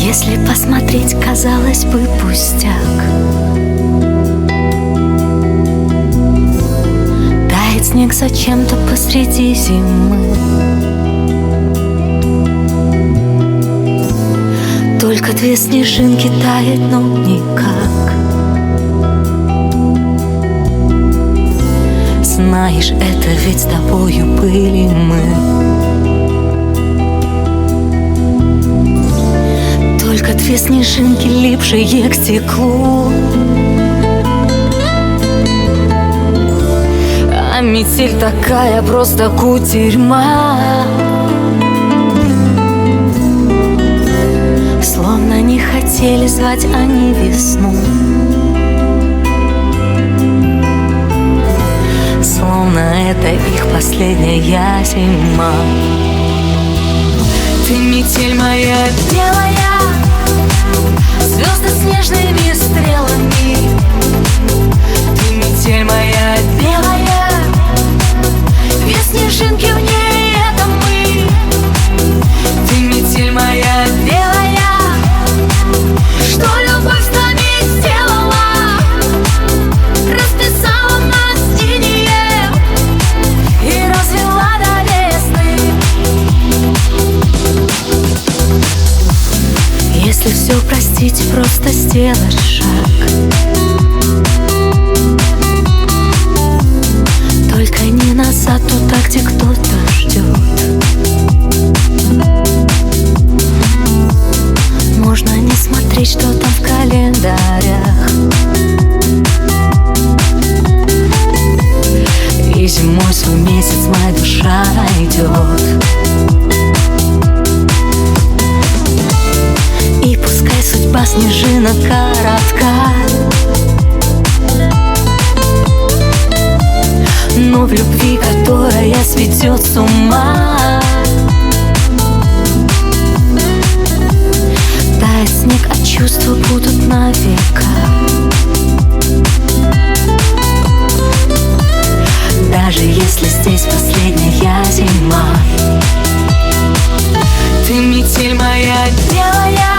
Если посмотреть, казалось бы, пустяк, тает снег зачем-то посреди зимы. Только две снежинки тают, но никак. Знаешь, это ведь с тобою были мы. Только две снежинки, липшие к стеклу. А метель такая, просто кутерьма. Словно не хотели звать они весну. Словно это их последняя зима. Ты метель моя белая, звезды снежными стрелами. Ты метель моя белая, две снежинки в ней — это мы. Ты метель моя белая, что любовь с нами сделала, расписала нас синее и развела до весны. Если все простить, просто сделать шаг, только не назад, туда, где кто-то ждет. Можно не смотреть, что там в календарях, и зимой свой месяц моя душа найдет. И пускай судьба снежинок коротка, но в любви, которая сведет с ума, тает снег, а чувства будут на века. Даже если здесь последняя зима. Ты метель моя белая,